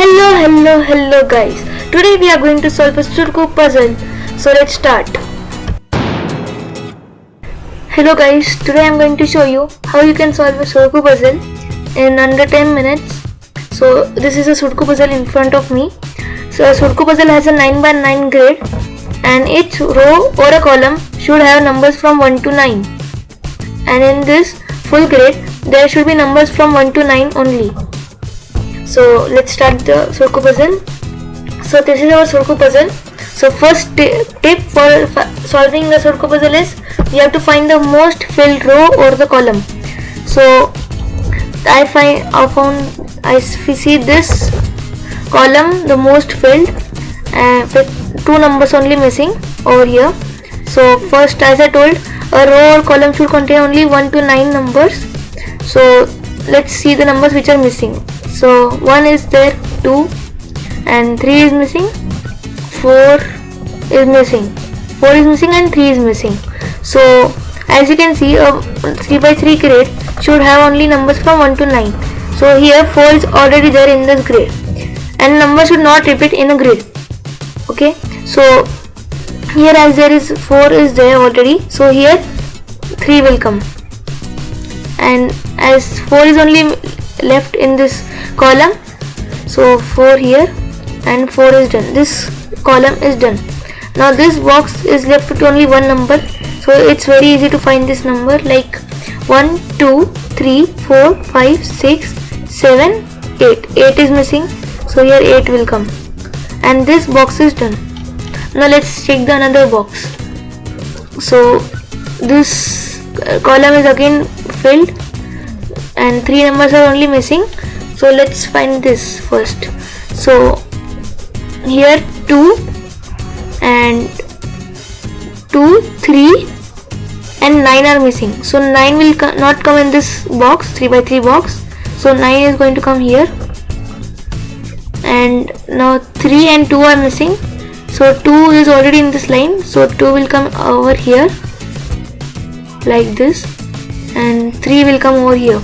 Hello guys. Today we are going to solve a Sudoku puzzle. So let's start. Hello guys, today I am going to show you how you can solve a Sudoku puzzle in under 10 minutes. So this is a Sudoku puzzle in front of me. So a Sudoku puzzle has a 9 by 9 grid and each row or a column should have numbers from 1 to 9. And in this full grid there should be numbers from 1 to 9 only. So let's start the Sudoku puzzle. So this is our Sudoku puzzle. So first tip for solving the Sudoku puzzle is you have to find the most filled row or the column. So I see this column the most filled with 2 numbers only missing over here. So first, as I told, a row or column should contain only 1 to 9 numbers. So let's see the numbers which are missing. So 1 is there, 2 and 3 is missing, 4 is missing, 4 is missing and 3 is missing. So as you can see, a 3 by 3 grid should have only numbers from 1 to 9. So here 4 is already there in this grid and number should not repeat in a grid. Okay, so here as there is 4 is there already, so here 3 will come, and as 4 is only left in this column, so 4 here and 4 is done. This column is done. Now this box is left with only one number, so it's very easy to find this number, like 1 2 3 4 5 6 7 8. 8 is missing, so here 8 will come, and this box is done. Now let's check the another box. So this column is again filled and 3 numbers are only missing. So let's find this first. So here 2 and 2, 3 and 9 are missing. So 9 will not come in this box, 3 by 3 box. So 9 is going to come here. And now 3 and 2 are missing. So 2 is already in this line. So 2 will come over here like this, and 3 will come over here.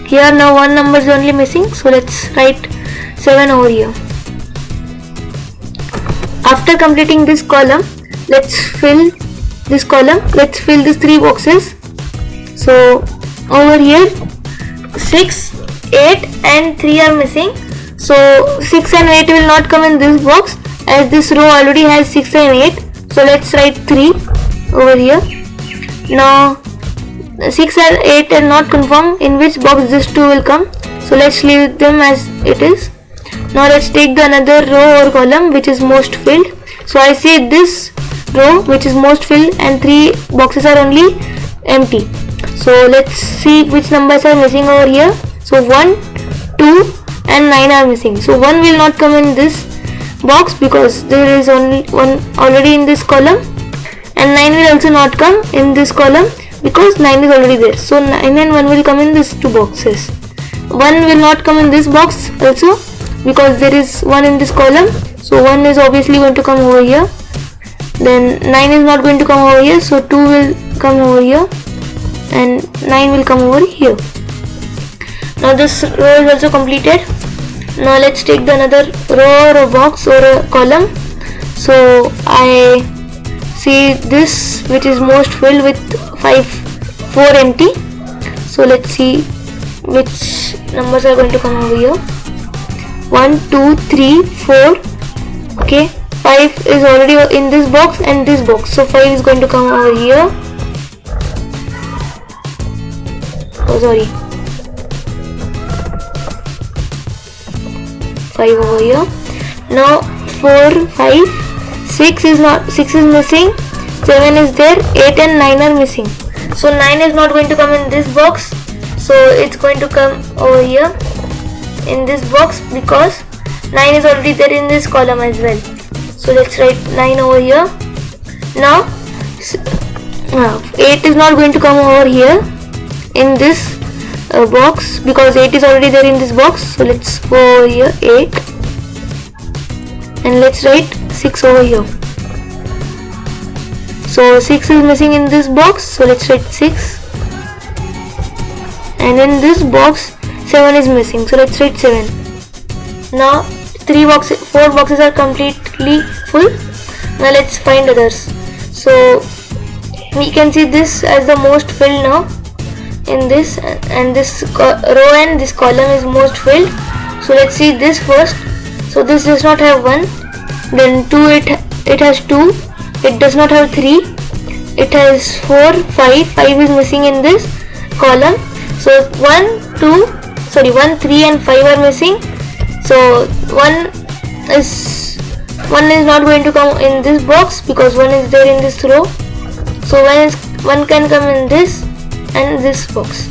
Here now one number is only missing, so let's write 7 over here. After completing this column, let's fill this column. Let's fill these 3 boxes. So over here 6, 8 and 3 are missing. So 6 and 8 will not come in this box as this row already has 6 and 8. So let's write 3 over here. Now 6 and 8 are not confirmed in which box this 2 will come, so let's leave them as it is. Now let's take the another row or column which is most filled. So I see this row which is most filled and 3 boxes are only empty. So let's see which numbers are missing over here. So 1, 2 and 9 are missing. So 1 will not come in this box because there is only 1 already in this column, and 9 will also not come in this column because 9 is already there. So 9 and 1 will come in these 2 boxes. 1 will not come in this box also because there is 1 in this column. So 1 is obviously going to come over here. Then 9 is not going to come over here, so 2 will come over here and 9 will come over here. Now this row is also completed. Now let's take the another row or a box or a column. So I see this which is most filled with 4 empty. So let's see which numbers are going to come over here. 1 2 3 4. Okay, 5 is already in this box and this box, so 5 is going to come over here. Oh sorry, 5 over here. Now 4 5 6 is missing, 7 is there, 8 and 9 are missing. So 9 is not going to come in this box, so it's going to come over here in this box because 9 is already there in this column as well. So let's write 9 over here. Now 8 is not going to come over here in this box because 8 is already there in this box. So let's go over here 8 and let's write 6 over here. So 6 is missing in this box, so let's write 6, and in this box 7 is missing, so let's write 7. Now 4 boxes are completely full. Now let's find others. So we can see this as the most filled now in this, and this row and this column is most filled. So let's see this first. So this does not have 1, then 2, it has 2, it does not have 3, it has 4, 5 is missing in this column. So 1, 3 and 5 are missing. So 1 is not going to come in this box because 1 is there in this row. So 1 can come in this and this box.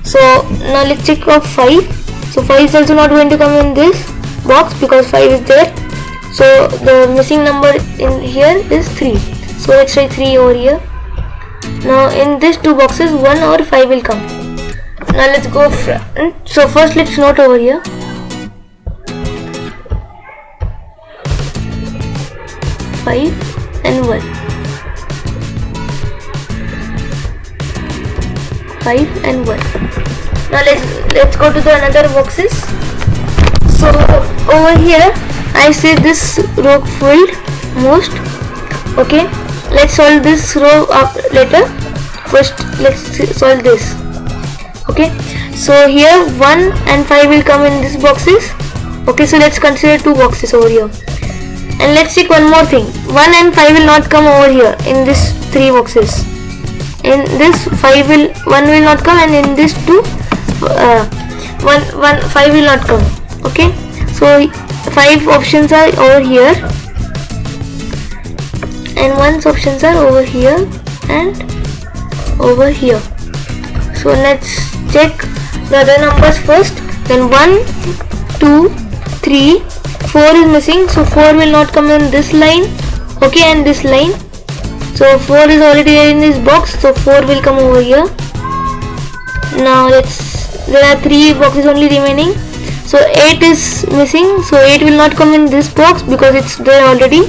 So now let's check of 5. So 5 is also not going to come in this box because 5 is there. So the missing number in here is 3. So let's try 3 over here. Now in these 2 boxes 1 or 5 will come. Now let's go front. So first let's note over here. 5 and 1. 5 and 1. Now let's go to the another boxes. So over here I see this row filled most. Okay, let's solve this row up later. First let's solve this. Okay, so here 1 and 5 will come in these boxes. Okay, so let's consider 2 boxes over here. And let's check one more thing. 1 and 5 will not come over here in this 3 boxes. In this 1 will not come, and in this 2 5 will not come. Okay, so 5 options are over here and 1's options are over here and over here. So let's check the other numbers first. Then 1, 2, 3, 4 is missing, so 4 will not come in this line. Okay, and this line. So 4 is already there in this box, so 4 will come over here. Now there are 3 boxes only remaining. So 8 is missing, so 8 will not come in this box because it's there already.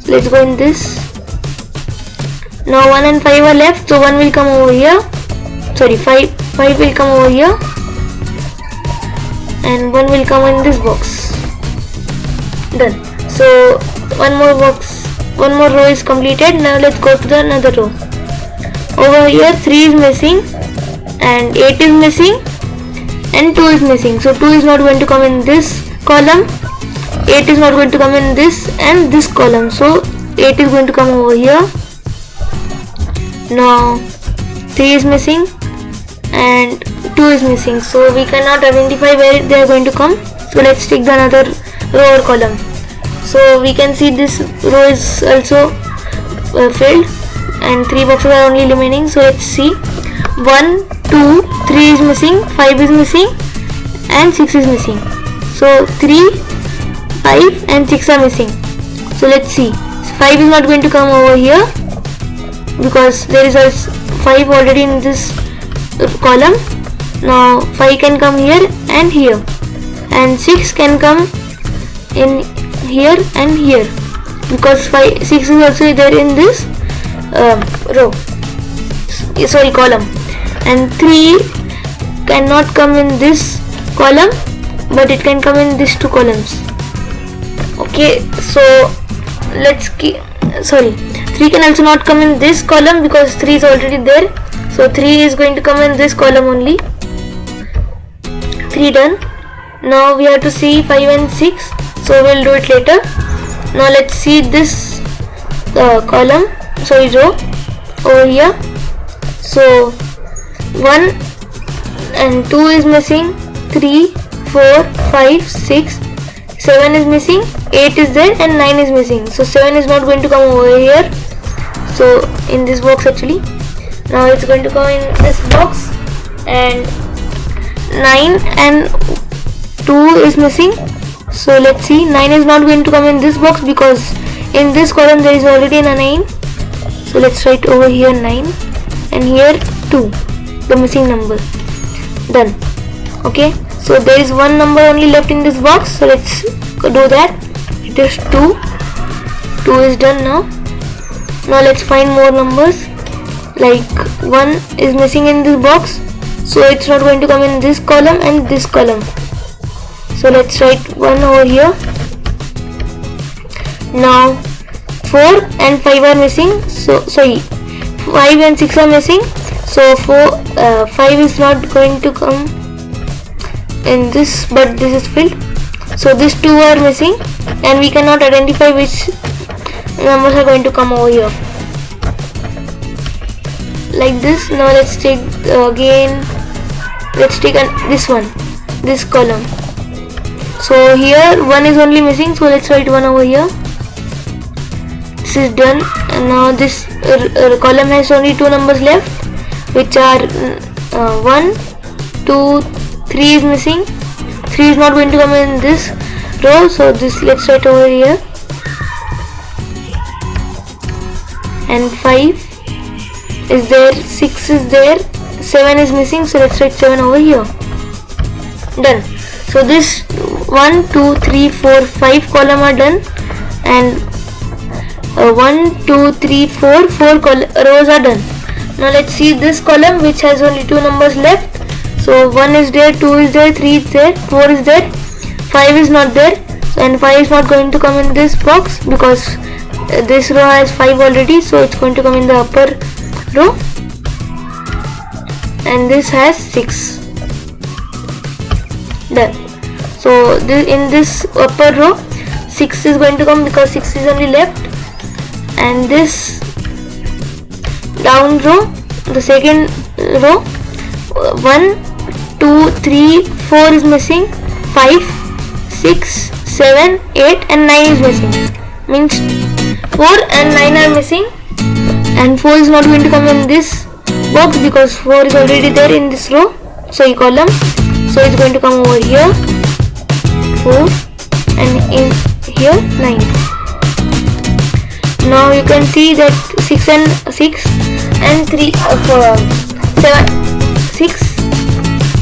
So let's go in this. Now 1 and 5 are left, so 1 will come over here. Sorry, 5 will come over here and 1 will come in this box. Done. So one more row is completed. Now let's go to the another row. Over here 3 is missing and 8 is missing and 2 is missing. So 2 is not going to come in this column, 8 is not going to come in this and this column. So 8 is going to come over here. Now 3 is missing and 2 is missing. So we cannot identify where they are going to come. So let's take the another row or column. So we can see this row is also filled and 3 boxes are only remaining. So let's see. 1, 2, 3 is missing, 5 is missing and 6 is missing. So 3, 5 and 6 are missing. So let's see. 5 is not going to come over here because there is a 5 already in this column. Now 5 can come here and here, and 6 can come in here and here because 6 is also there in this column, and 3 cannot come in this column but it can come in these 2 columns. Okay, so 3 can also not come in this column because 3 is already there. So 3 is going to come in this column only. 3 done. Now we have to see 5 and 6, so we'll do it later. Now let's see this row over here. So 1 and 2 is missing, 3, 4, 5, 6, 7 is missing, 8 is there and 9 is missing. So 7 is not going to come over here, so in this box actually. Now it's going to come in this box, and 9 and 2 is missing. So let's see, 9 is not going to come in this box because in this column there is already a 9. So let's write over here 9 and here 2, the missing number. Done. Okay, so there is one number only left in this box, so let's do that. It is 2. 2 is done now. Now let's find more numbers. Like 1 is missing in this box, so it's not going to come in this column and this column. So let's write 1 over here. Now 4 and 5 are missing, so sorry, 5 and 6 are missing, so 5 is not going to come in this, but this is filled. So these 2 are missing and we cannot identify which numbers are going to come over here. Like this. Now let's take again, let's take this one, this column. So here 1 is only missing, so let's write 1 over here. This is done, and now this column has only 2 numbers left, which are 1, 2, 3 is missing. 3 is not going to come in this row, so this let's write over here. And 5 is there, 6 is there, 7 is missing, so let's write 7 over here. Done. So this 1, 2, 3, 4, 5 column are done, and 1, 2, 3, 4 rows are done. Now let's see this column which has only 2 numbers left. So 1 is there, 2 is there, 3 is there, 4 is there, 5 is not there, and 5 is not going to come in this box because this row has 5 already, so it's going to come in the upper row, and this has 6. Done. So in this upper row 6 is going to come because 6 is only left, and this down row, the second row, 1, 2, 3, 4 is missing, 5, 6, 7, 8 and 9 is missing. Means 4 and 9 are missing, and 4 is not going to come in this box because 4 is already there in this row, so column. So it's going to come over here, 4, and in here 9. Now you can see that 6 and 3, 7, 6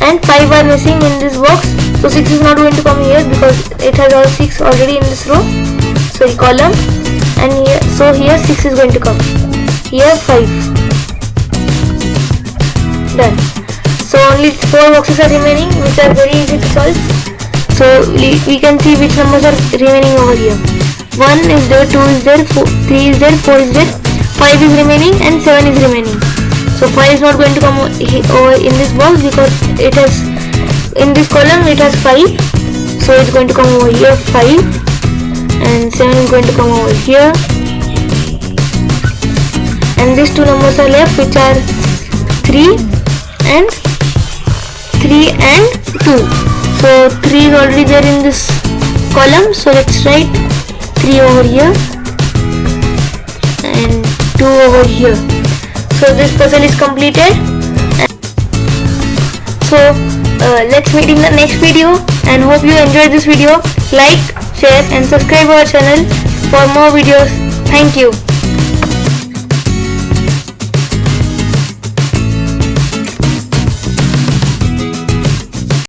and 5 are missing in this box. So 6 is not going to come here because it has all 6 already in this row. So column, and here, so here 6 is going to come. Here 5. Done. So only 4 boxes are remaining, which are very easy to solve. So we can see which numbers are remaining over here. 1 is there, 2 is there, 3 is there, 4 is there, 5 is remaining, and 7 is remaining. So 5 is not going to come over in this box because it has, in this column it has 5. So it's going to come over here 5, and 7 is going to come over here. And these 2 numbers are left, which are 3 and 2. So 3 is already there in this column, so let's write 3 over here and 2 over here. So this puzzle is completed. So let's meet in the next video, and hope you enjoyed this video. Like, share and subscribe our channel for more videos. Thank you.